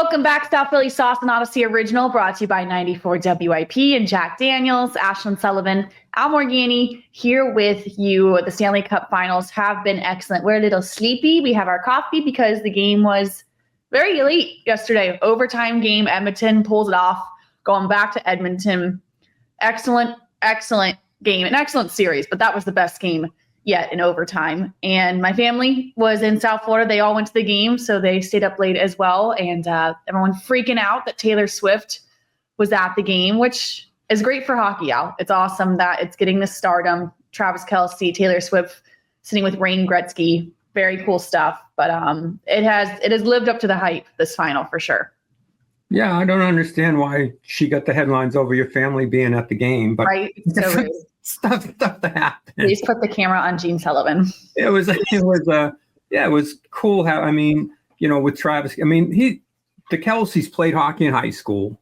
Welcome back to South Philly Sauce and Audacy Original, brought to you by 94 WIP and Jack Daniels, Ashlyn, Sullivan, Al Morganti here with you. The Snaley Cup Finals have been excellent. We're a little sleepy. We have our coffee because the game was very late yesterday. Overtime game. Edmonton pulls it off, going back to Edmonton. Excellent game, an excellent series, but that was the best game yet in overtime. And my family was in South Florida. They all went to the game, so they stayed up late as well. And everyone freaking out that Taylor Swift was at the game, which is great for hockey, Al. It's awesome that it's getting this stardom. Travis Kelce, Taylor Swift sitting with Wayne Gretzky. Very cool stuff. But it has lived up to the hype, this final, for sure. Yeah, I don't understand why she got the headlines over your family being at the game. But right? So rude. Stuff that happened. Please put the camera on Gene Sullivan. It was cool how, with Travis, the Kelce's played hockey in high school.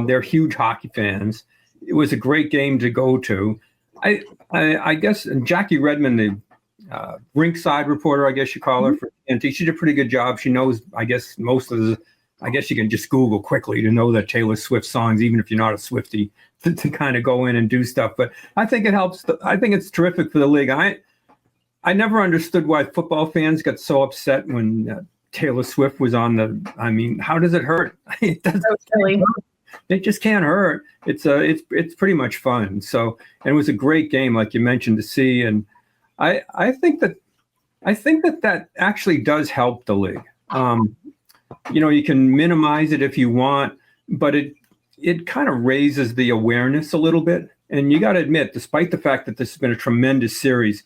They're huge hockey fans. It was a great game to go to. I guess Jackie Redmond, the rinkside reporter, I guess you call her, and she did a pretty good job. She knows, I guess, most of the, I guess you can just Google quickly to know that Taylor Swift songs, even if you're not a Swiftie, to kind of go in and do stuff. But I think it helps. I think it's terrific for the league. I never understood why football fans got so upset when Taylor Swift was on the. How does it hurt? It doesn't. It just can't hurt. It's pretty much fun. So, and it was a great game, like you mentioned, to see. And I think that actually does help the league. You can minimize it if you want, but it kind of raises the awareness a little bit. And you got to admit, despite the fact that this has been a tremendous series,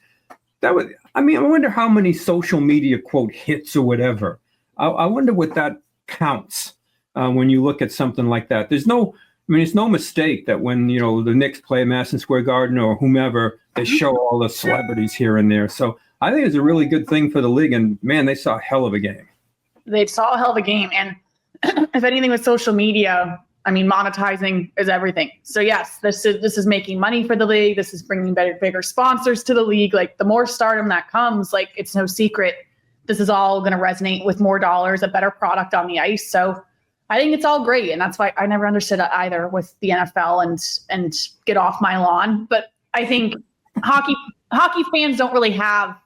I wonder how many social media quote hits or whatever. I wonder what that counts when you look at something like that. It's no mistake that when, the Knicks play Madison Square Garden or whomever, they show all the celebrities here and there. So I think it's a really good thing for the league. And man, they saw a hell of a game. They saw a hell of a game. And if anything with social media, monetizing is everything. So yes, this is making money for the league. This is bringing bigger sponsors to the league. Like, the more stardom that comes, like, it's no secret, this is all going to resonate with more dollars, a better product on the ice. So I think it's all great. And that's why I never understood it either with the NFL and get off my lawn. But I think hockey fans don't really have,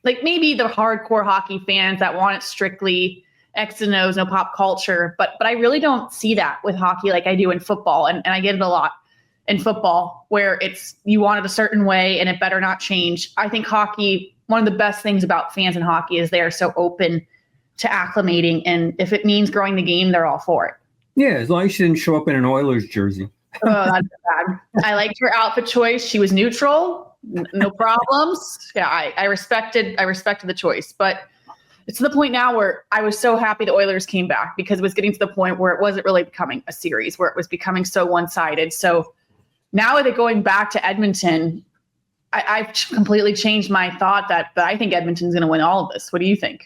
like, maybe the hardcore hockey fans that want it strictly X and O's, no pop culture. But I really don't see that with hockey like I do in football. And I get it a lot in football, where it's, you want it a certain way and it better not change. I think hockey, one of the best things about fans in hockey is they are so open to acclimating. And if it means growing the game, they're all for it. Yeah, as long as she didn't show up in an Oilers jersey. Oh, that's bad. I liked her outfit choice. She was neutral. No problems. Yeah, I respected the choice. But it's to the point now where I was so happy the Oilers came back, because it was getting to the point where it wasn't really becoming a series, where it was becoming so one-sided. So now with it going back to Edmonton, I've completely changed my thought that I think Edmonton's going to win all of this. What do you think?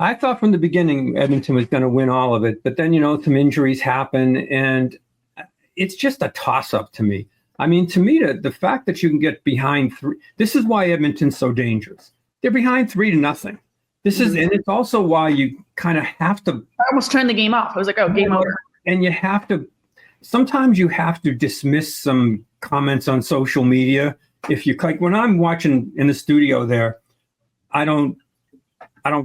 I thought from the beginning Edmonton was going to win all of it, but then, some injuries happen, and it's just a toss-up to me. To me, the fact that you can get behind 3, this is why Edmonton's so dangerous. They're behind 3-0. And it's also why you kind of have to. I almost turned the game off. I was like, oh, game over. And sometimes you have to dismiss some comments on social media. If you, like, when I'm watching in the studio there, I don't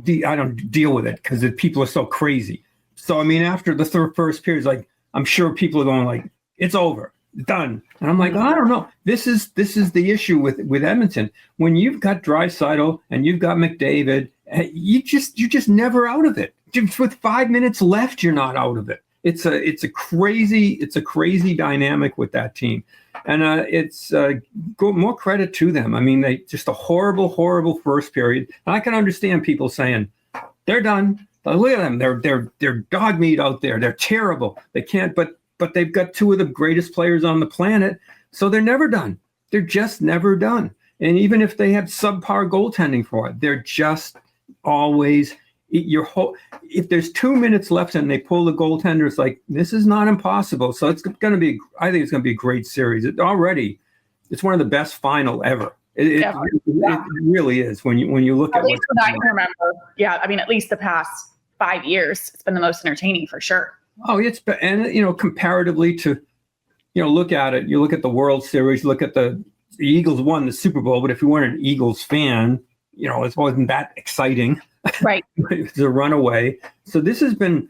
deal with it because people are so crazy. So, after the first period, like, I'm sure people are going like, it's over. Done. And I'm like, I don't know. This is the issue with Edmonton. When you've got Draisaitl and you've got McDavid, you're just never out of it. Just with 5 minutes left, you're not out of it. It's a crazy dynamic with that team, and it's more credit to them. They just a horrible first period. And I can understand people saying they're done. Look at them. They're dog meat out there. They're terrible. They can't. But they've got 2 of the greatest players on the planet, so they're never done. They're just never done. And even if they have subpar goaltending for it, they're just always if there's 2 minutes left and they pull the goaltender, it's like, this is not impossible. So it's going to be, I think it's going to be a great series. It's one of the best final ever. It really is when you look at least what I can remember. Yeah, at least the past 5 years, it's been the most entertaining for sure. Oh, it's been, and comparatively to, look at it. You look at the World Series, look at the Eagles won the Super Bowl, but if you weren't an Eagles fan, it wasn't that exciting. Right. It's a runaway. So this has been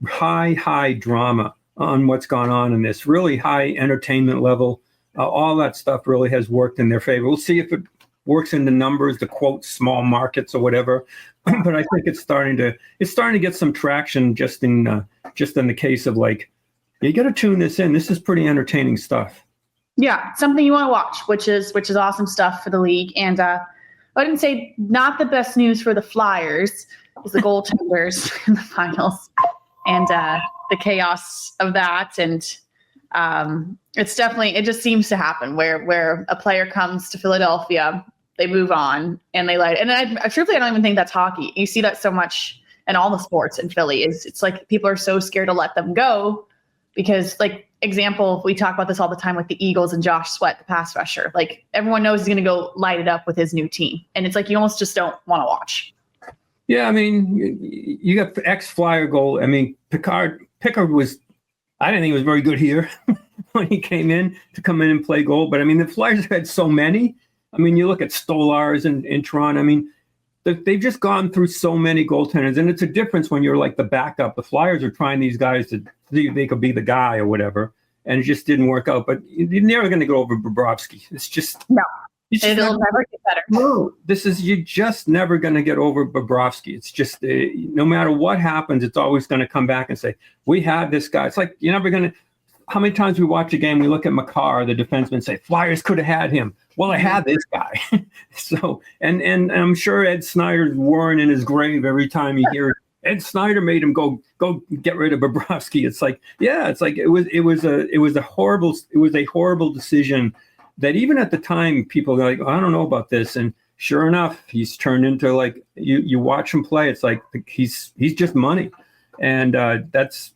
high drama on what's gone on in this really high entertainment level. All that stuff really has worked in their favor. We'll see if it works in the numbers, the quote small markets or whatever. But I think it's starting to get some traction just in the case of like, you got to tune this in. This is pretty entertaining stuff. Yeah, something you want to watch, which is awesome stuff for the league. And I wouldn't say not the best news for the Flyers is the goaltenders in the finals and the chaos of that. And it just seems to happen where a player comes to Philadelphia, they move on and they and I truthfully, I don't even think that's hockey. You see that so much in all the sports in Philly. It's like people are so scared to let them go because, like, example, we talk about this all the time with the Eagles and Josh Sweat, the pass rusher. Like, everyone knows he's going to go light it up with his new team. And it's like you almost just don't want to watch. Yeah, I mean, you got ex-Flyer goal. I mean, Pickard was, I didn't think he was very good here when he came in and play goal. But, I mean, the Flyers have had so many. I mean, you look at Stolarz in Toronto. I mean, they've just gone through so many goaltenders. And it's a difference when you're like the backup. The Flyers are trying these guys to see if they could be the guy or whatever. And it just didn't work out. But you're never going to go over Bobrovsky. It's just... No. It'll never get better. No, you're just never going to get over Bobrovsky. It's just, no matter what happens, it's always going to come back and say, we have this guy. It's like, you're never going to, how many times we watch a game, we look at Makar, the defenseman, say, Flyers could have had him. Well, I had this guy. So, and I'm sure Ed Snyder's whirring in his grave every time you hear Ed Snyder made him go get rid of Bobrovsky. It's like, yeah, it's like, it was a horrible decision. That even at the time, people are like, oh, I don't know about this. And sure enough, he's turned into like, you watch him play, it's like he's just money. And that's,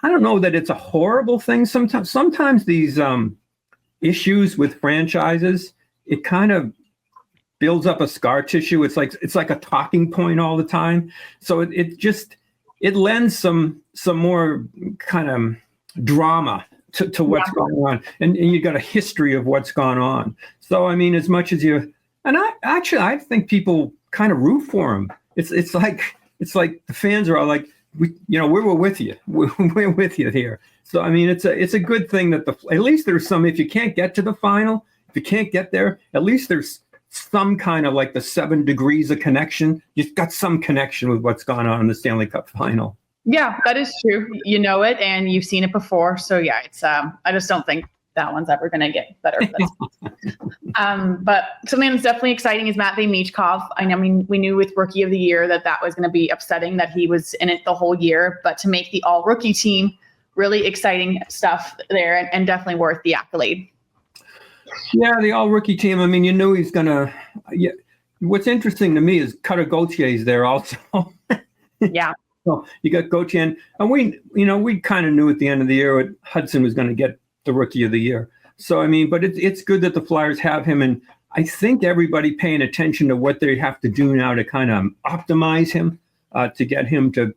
I don't know that it's a horrible thing. Sometimes these issues with franchises, it kind of builds up a scar tissue. It's like a talking point all the time. So it lends some more kind of drama to what's going on, and you got a history of what's gone on. So I mean, as much as I think people kind of root for him. It's like the fans are all like, we were with you, we're with you here. So I mean, it's a good thing that at least there's some. If you can't get to the final, if you can't get there, at least there's some kind of like the 7 degrees of connection. You've got some connection with what's gone on in the Stanley Cup Final. Yeah, that is true. You know it, and you've seen it before. So yeah, it's I just don't think that one's ever going to get better. But something that's definitely exciting is Matvei Michkov. I mean, we knew with Rookie of the Year that was going to be upsetting that he was in it the whole year, but to make the All-Rookie team, really exciting stuff there, and definitely worth the accolade. Yeah, the All-Rookie team. I mean, you knew he's going to. Yeah. What's interesting to me is Cutter Gauthier is there also. Yeah. So you got Gauthier, and we kind of knew at the end of the year that Hudson was going to get the Rookie of the Year. So I mean, but it's good that the Flyers have him, and I think everybody paying attention to what they have to do now to kind of optimize him, to get him to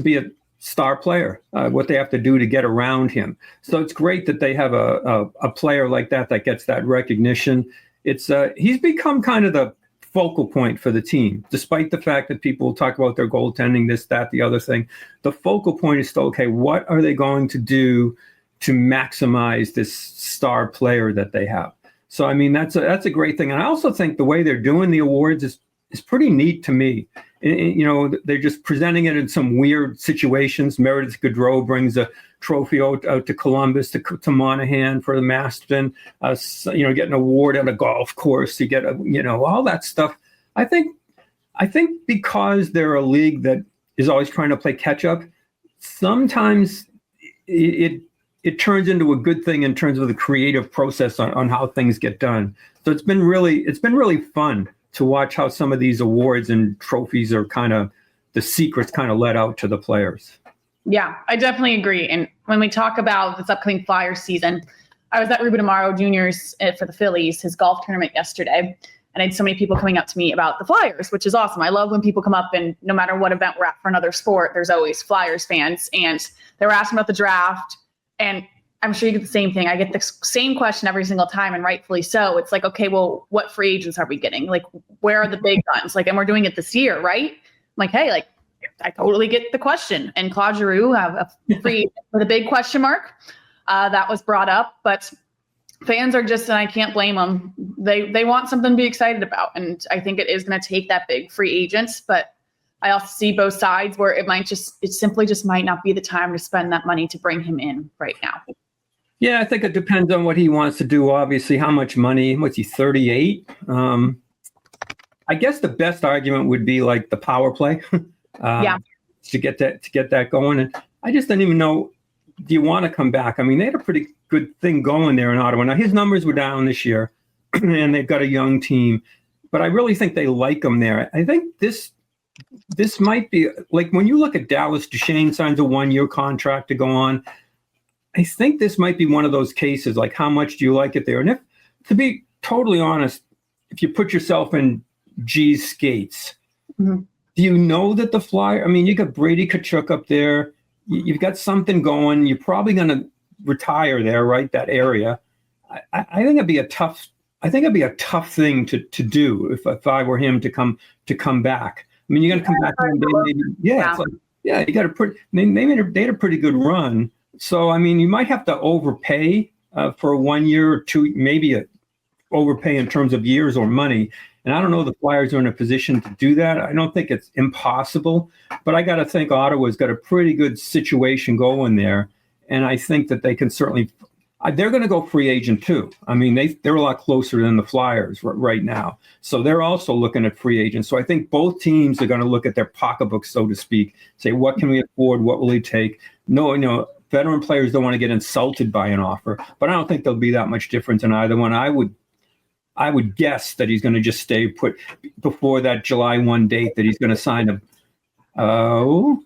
be a star player. What they have to do to get around him. So it's great that they have a player like that gets that recognition. He's become kind of the focal point for the team, despite the fact that people talk about their goaltending, this, that, the other thing. The focal point is still, okay, what are they going to do to maximize this star player that they have? So, I mean, that's a great thing. And I also think the way they're doing the awards is pretty neat to me. They're just presenting it in some weird situations. Meredith Gaudreau brings a trophy out to Columbus, to Monahan for the Masterton, get an award at a golf course. You get all that stuff. I think because they're a league that is always trying to play catch up, sometimes it turns into a good thing in terms of the creative process on how things get done. So it's been really fun to watch how some of these awards and trophies are kind of the secrets kind of let out to the players. Yeah, I definitely agree. And when we talk about this upcoming Flyers season, I was at Ruben Amaro Jr.'s for the Phillies, his golf tournament yesterday. And I had so many people coming up to me about the Flyers, which is awesome. I love when people come up, and no matter what event we're at for another sport, there's always Flyers fans. And they were asking about the draft, and I'm sure you get the same thing. I get the same question every single time, and rightfully so. It's like, okay, well, what free agents are we getting? Like, where are the big guns? Like, and we're doing it this year, right? I'm like, hey, like, I totally get the question. And Claude Giroux have a free with a big question mark. That was brought up, but fans are just, and I can't blame them. They want something to be excited about. And I think it is going to take that big free agents, but I also see both sides where it simply just might not be the time to spend that money to bring him in right now. Yeah, I think it depends on what he wants to do. Obviously, how much money, what's he, 38? I guess the best argument would be like the power play to get that going. And I just didn't even know, do you want to come back? I mean, they had a pretty good thing going there in Ottawa. Now, his numbers were down this year, and they've got a young team, but I really think they like him there. I think this might be, like, when you look at Dallas, Duchesne signs a 1-year contract to go on. I think this might be one of those cases, like, how much do you like it there? And if, to be totally honest, if you put yourself in G's skates, do you know that the Flyer, I mean, you got Brady Tkachuk up there. You've got something going. You're probably going to retire there, right? That area. I think it'd be a tough. I think it'd be a tough thing to do if I were him to come back. I mean, you're going to come back one day, maybe. Yeah, it's like, you got to put. They had a pretty good run. So I mean, you might have to overpay for 1 year or two, maybe overpay in terms of years or money. And I don't know if the Flyers are in a position to do that. I don't think it's impossible, but I got to think Ottawa's got a pretty good situation going there. And I think that they can certainly, they're going to go free agent too. I mean, they're a lot closer than the Flyers right now. So they're also looking at free agents. So I think both teams are going to look at their pocketbooks, so to speak, say, what can we afford? What will it take? No, veteran players don't want to get insulted by an offer, but I don't think there'll be that much difference in either one. I would guess that he's going to just stay put before that July 1 date, that he's going to sign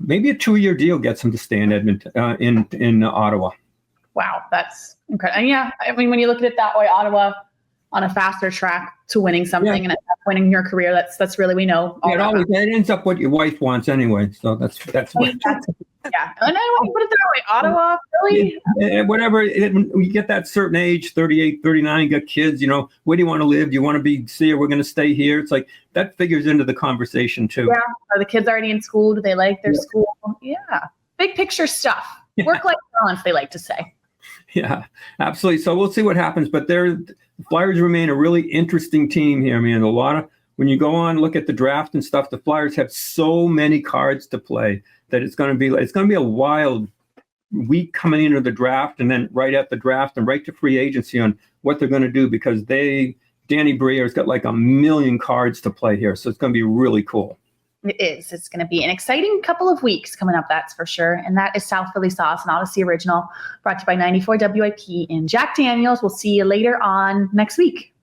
maybe a 2-year deal gets him to stay in Edmonton, in Ottawa. Wow, that's incredible. And yeah, I mean, when you look at it that way, Ottawa on a faster track to winning something and winning your career, that's really, we know. It ends up what your wife wants anyway. So that's what. Yeah, and I want to put it that way. Ottawa, really? Whatever. When you get that certain age, 38, 39, you got kids, where do you want to live? Do you want to see we're going to stay here? It's like that figures into the conversation too. Yeah. Are the kids already in school? Do they like their school? Yeah. Big picture stuff. Work-life balance, they like to say. Yeah, absolutely. So we'll see what happens. But the Flyers remain a really interesting team here, man. When you go on, look at the draft and stuff, the Flyers have so many cards to play that it's going to be a wild week coming into the draft, and then right at the draft and right to free agency on what they're going to do, because Danny Briere's got like a million cards to play here. So it's going to be really cool. It is. It's going to be an exciting couple of weeks coming up, that's for sure. And that is South Philly Sauce, an Audacy original, brought to you by 94 WIP and Jack Daniels. We'll see you later on next week.